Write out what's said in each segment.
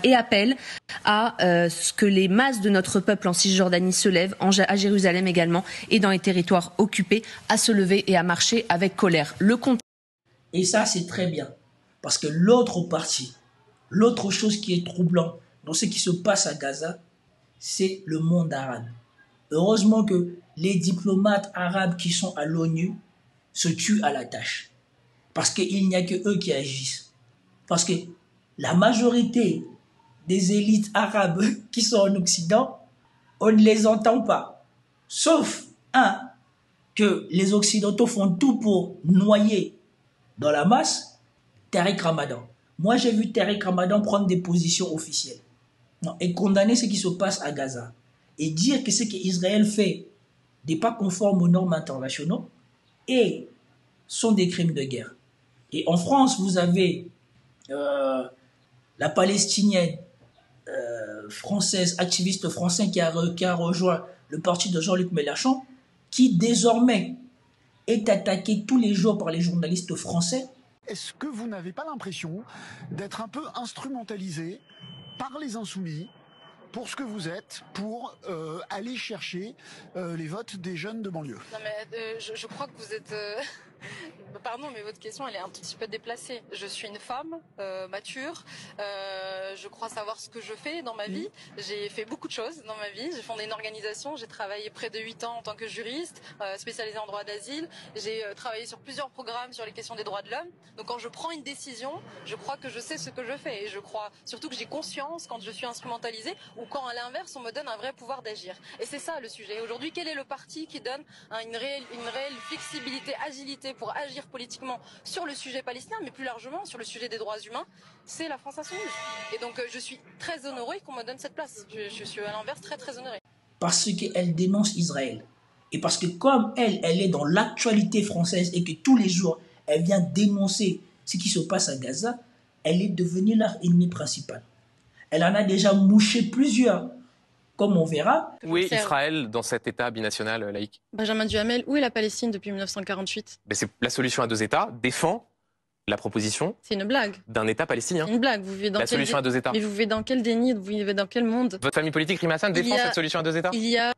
et appelle à ce que les masses de notre peuple en Cisjordanie se lèvent, à Jérusalem également, et dans les territoires occupés, à se lever et à marcher avec colère. Et ça, c'est très bien. Parce que l'autre partie, l'autre chose qui est troublant dans ce qui se passe à Gaza, c'est le monde arabe. Heureusement que les diplomates arabes qui sont à l'ONU se tuent à la tâche. Parce qu'il n'y a que eux qui agissent. Parce que la majorité des élites arabes qui sont en Occident, on ne les entend pas. Sauf que les Occidentaux font tout pour noyer dans la masse Tariq Ramadan. Moi, j'ai vu Tariq Ramadan prendre des positions officielles et condamner ce qui se passe à Gaza. Et dire que ce qu'Israël fait n'est pas conforme aux normes internationales et sont des crimes de guerre. Et en France, vous avez la Palestinienne française, activiste français qui a rejoint le parti de Jean-Luc Mélenchon, qui désormais est attaqué tous les jours par les journalistes français. Est-ce que vous n'avez pas l'impression d'être un peu instrumentalisé par les insoumis pour ce que vous êtes, pour aller chercher les votes des jeunes de banlieue? Non mais je crois que vous êtes... Pardon, mais votre question, elle est un tout petit peu déplacée. Je suis une femme mature. Je crois savoir ce que je fais dans ma vie. J'ai fait beaucoup de choses dans ma vie. J'ai fondé une organisation. J'ai travaillé près de 8 ans en tant que juriste, spécialisée en droit d'asile. J'ai travaillé sur plusieurs programmes sur les questions des droits de l'homme. Donc quand je prends une décision, je crois que je sais ce que je fais. Et je crois surtout que j'ai conscience quand je suis instrumentalisée ou quand à l'inverse, on me donne un vrai pouvoir d'agir. Et c'est ça le sujet. Aujourd'hui, quel est le parti qui donne une réelle flexibilité, agilité pour agir politiquement sur le sujet palestinien, mais plus largement sur le sujet des droits humains? C'est la France insoumise. Et donc je suis très honorée qu'on me donne cette place. Je suis à l'inverse très honorée. Parce qu'elle dénonce Israël. Et parce que comme elle est dans l'actualité française et que tous les jours, elle vient dénoncer ce qui se passe à Gaza, elle est devenue leur ennemi principal. Elle en a déjà mouché plusieurs. Comme on verra. Où est Israël dans cet État binational laïque? Benjamin Duhamel, où est la Palestine depuis 1948? C'est la solution à deux États défend la proposition. C'est une blague. D'un État palestinien. C'est une blague. Vous vivez dans la solution à deux États. Mais vous vivez dans quel déni? Vous vivez dans quel monde? Votre famille politique, Rima Hassan, défend cette solution à deux États? Il y a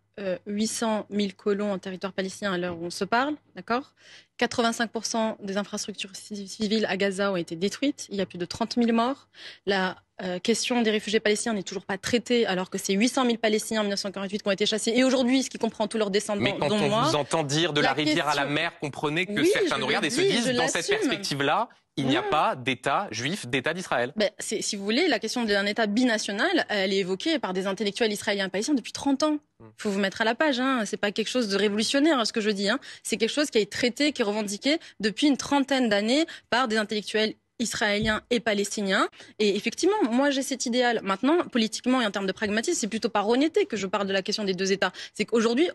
800 000 colons en territoire palestinien à l'heure où on se parle, d'accord? 85% des infrastructures civiles à Gaza ont été détruites. Il y a plus de 30 000 morts. La question des réfugiés palestiniens n'est toujours pas traitée, alors que c'est 800 000 Palestiniens en 1948 qui ont été chassés. Et aujourd'hui, ce qui comprend tous leurs descendants, mais quand dont on moi, vous entend dire de la rivière à la mer, comprenez que certains nous regardent et se disent, dans cette perspective-là, il n'y a pas d'État juif, d'État d'Israël. Si vous voulez, la question d'un État binational, elle est évoquée par des intellectuels israéliens et palestiniens depuis 30 ans. Il faut vous mettre à la page. C'est pas quelque chose de révolutionnaire, ce que je dis. C'est quelque chose qui a été traité, qui est revendiqué depuis une trentaine d'années par des intellectuels israéliens et palestiniens. Et effectivement, moi j'ai cet idéal. Maintenant, politiquement et en termes de pragmatisme, c'est plutôt par honnêteté que je parle de la question des deux États. C'est qu'aujourd'hui,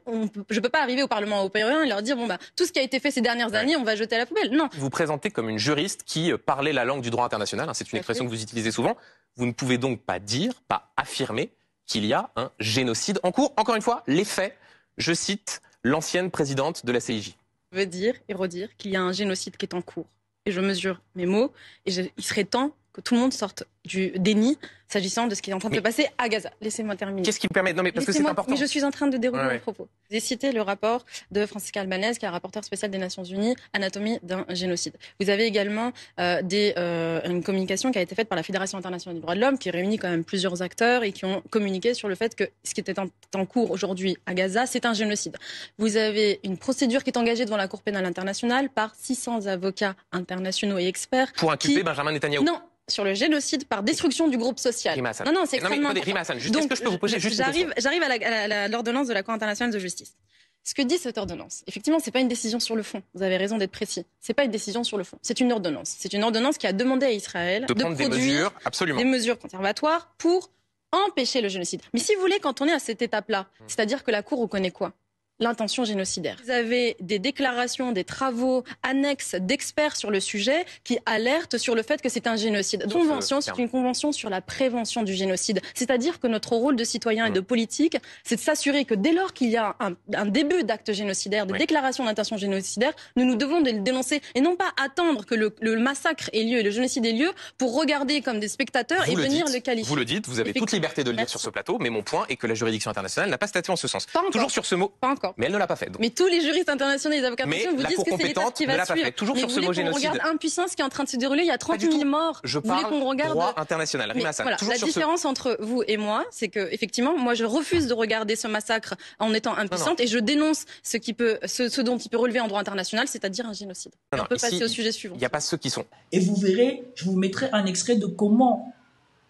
je peux pas arriver au Parlement européen et leur dire tout ce qui a été fait ces dernières années, on va jeter à la poubelle. Non. Vous vous présentez comme une juriste qui parlait la langue du droit international. C'est une expression que vous utilisez souvent. Vous ne pouvez donc pas dire, pas affirmer qu'il y a un génocide en cours. Encore une fois, les faits, je cite l'ancienne présidente de la CIJ. Je veux dire et redire qu'il y a un génocide qui est en cours. Et je mesure mes mots, et il serait temps que tout le monde sorte du déni s'agissant de ce qui est en train de se passer à Gaza. Laissez-moi terminer. Qu'est-ce qui me permet? Non, mais parce que c'est important. Mais je suis en train de dérouler mon propos. J'ai cité le rapport de Francisca Albanese, qui est la rapporteure spéciale des Nations Unies, Anatomie d'un génocide. Vous avez également une communication qui a été faite par la Fédération internationale des droits de l'homme, qui réunit quand même plusieurs acteurs et qui ont communiqué sur le fait que ce qui était en cours aujourd'hui à Gaza, c'est un génocide. Vous avez une procédure qui est engagée devant la Cour pénale internationale par 600 avocats internationaux et experts. Pour inculper Benjamin Netanyahou. Non. Sur le génocide par destruction du groupe social. Non, c'est extrêmement important. Rima Hassan, est-ce que je peux vous poser juste J'arrive à l'ordonnance de la Cour internationale de justice. Ce que dit cette ordonnance, effectivement, c'est pas une décision sur le fond. Vous avez raison d'être précis. C'est pas une décision sur le fond. C'est une ordonnance. C'est une ordonnance qui a demandé à Israël de prendre des mesures conservatoires pour empêcher le génocide. Mais si vous voulez, quand on est à cette étape-là, c'est-à-dire que la Cour reconnaît quoi? l'intention génocidaire. Vous avez des déclarations, des travaux annexes d'experts sur le sujet qui alertent sur le fait que c'est un génocide. La convention, c'est une convention sur la prévention du génocide. C'est-à-dire que notre rôle de citoyen et de politique, c'est de s'assurer que dès lors qu'il y a un début d'acte génocidaire, de déclaration d'intention génocidaire, nous devons le dénoncer et non pas attendre que le massacre ait lieu et le génocide ait lieu pour regarder comme des spectateurs et venir le qualifier. Vous le dites, vous avez toute liberté de le dire sur ce plateau, mais mon point est que la juridiction internationale n'a pas statué en ce sens. Toujours sur ce mot. Pas encore. Mais elle ne l'a pas fait. Donc. Mais tous les juristes internationaux et les avocats vous disent que c'est l'État qui va suivre. Toujours sur ce mot génocide. On regarde impuissance qui est en train de se dérouler, il y a 30 000 morts. Je parle droit international. Rima Hassan. Voilà, la différence entre vous et moi, c'est que effectivement, moi je refuse de regarder ce massacre en étant impuissante et je dénonce ce dont il peut relever en droit international, c'est-à-dire un génocide. On peut passer au sujet suivant. Il n'y a pas ceux qui sont. Et vous verrez, je vous mettrai un extrait de comment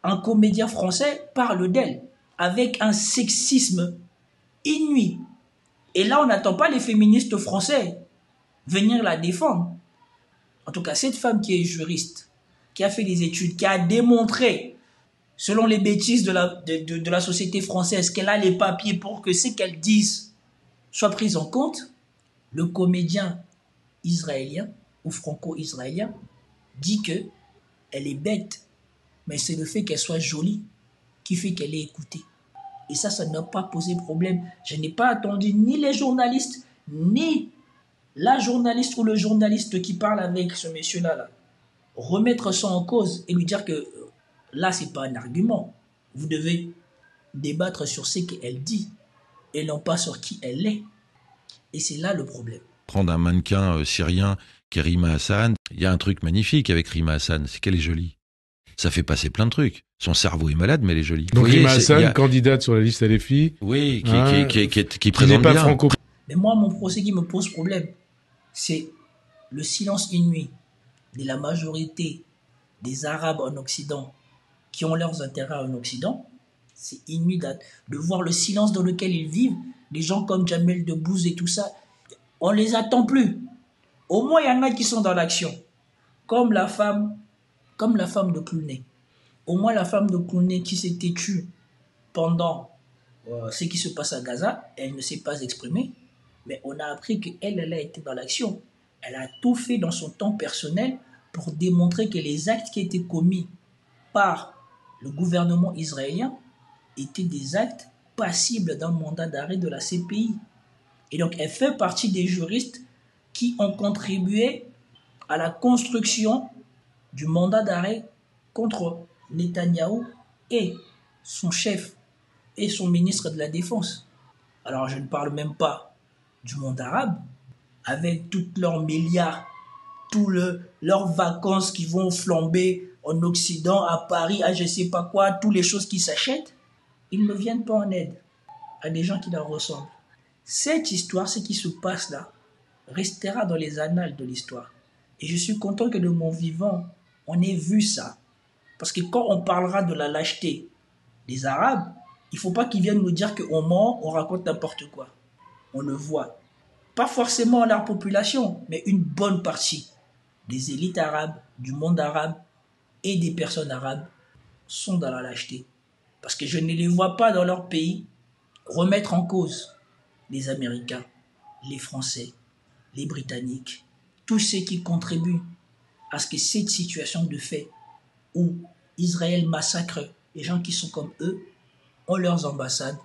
un comédien français parle d'elle avec un sexisme inouï. Et là, on n'attend pas les féministes français venir la défendre. En tout cas, cette femme qui est juriste, qui a fait des études, qui a démontré, selon les bêtises de la société française, qu'elle a les papiers pour que ce qu'elle dise soit pris en compte, le comédien israélien ou franco-israélien dit qu'elle est bête, mais c'est le fait qu'elle soit jolie qui fait qu'elle est écoutée. Et ça n'a pas posé problème. Je n'ai pas attendu ni les journalistes, ni la journaliste ou le journaliste qui parle avec ce monsieur-là, remettre ça en cause et lui dire que là, ce n'est pas un argument. Vous devez débattre sur ce qu'elle dit et non pas sur qui elle est. Et c'est là le problème. Prendre un mannequin syrien qui est Rima Hassan, il y a un truc magnifique avec Rima Hassan, c'est qu'elle est jolie. Ça fait passer plein de trucs. Son cerveau est malade, mais elle est jolie. Donc Rima Hassan, candidate sur la liste LFI. Oui, qui présente pas bien. Franco. Mais moi, mon procès qui me pose problème, c'est le silence inouï de la majorité des Arabes en Occident qui ont leurs intérêts en Occident. C'est inouï de voir le silence dans lequel ils vivent. Des gens comme Jamel Debbouze et tout ça, on les attend plus. Au moins, il y en a qui sont dans l'action. Comme la femme de Clooney. Au moins, la femme de Clooney qui s'est têtue pendant ce qui se passe à Gaza, elle ne s'est pas exprimée, mais on a appris qu'elle a été dans l'action. Elle a tout fait dans son temps personnel pour démontrer que les actes qui étaient commis par le gouvernement israélien étaient des actes passibles d'un mandat d'arrêt de la CPI. Et donc, elle fait partie des juristes qui ont contribué à la construction du mandat d'arrêt contre Netanyahou et son chef et son ministre de la Défense. Alors, je ne parle même pas du monde arabe, avec tous leurs milliards, leurs vacances qui vont flamber en Occident, à Paris, à je ne sais pas quoi, toutes les choses qui s'achètent, ils ne viennent pas en aide à des gens qui leur ressemblent. Cette histoire, ce qui se passe là, restera dans les annales de l'histoire. Et je suis content que de mon vivant, on ait vu ça. Parce que quand on parlera de la lâcheté des Arabes, il ne faut pas qu'ils viennent nous dire qu'on ment, on raconte n'importe quoi. On le voit. Pas forcément leur population, mais une bonne partie des élites arabes, du monde arabe et des personnes arabes sont dans la lâcheté. Parce que je ne les vois pas dans leur pays remettre en cause les Américains, les Français, les Britanniques, tous ceux qui contribuent à ce que cette situation de fait où Israël massacre les gens qui sont comme eux ont leurs ambassades,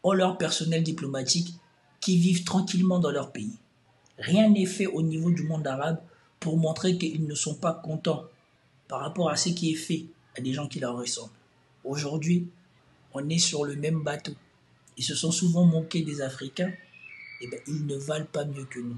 ont leur personnel diplomatique qui vivent tranquillement dans leur pays. Rien n'est fait au niveau du monde arabe pour montrer qu'ils ne sont pas contents par rapport à ce qui est fait à des gens qui leur ressemblent. Aujourd'hui, on est sur le même bateau. Ils se sont souvent moqués des Africains. Eh bien, ils ne valent pas mieux que nous.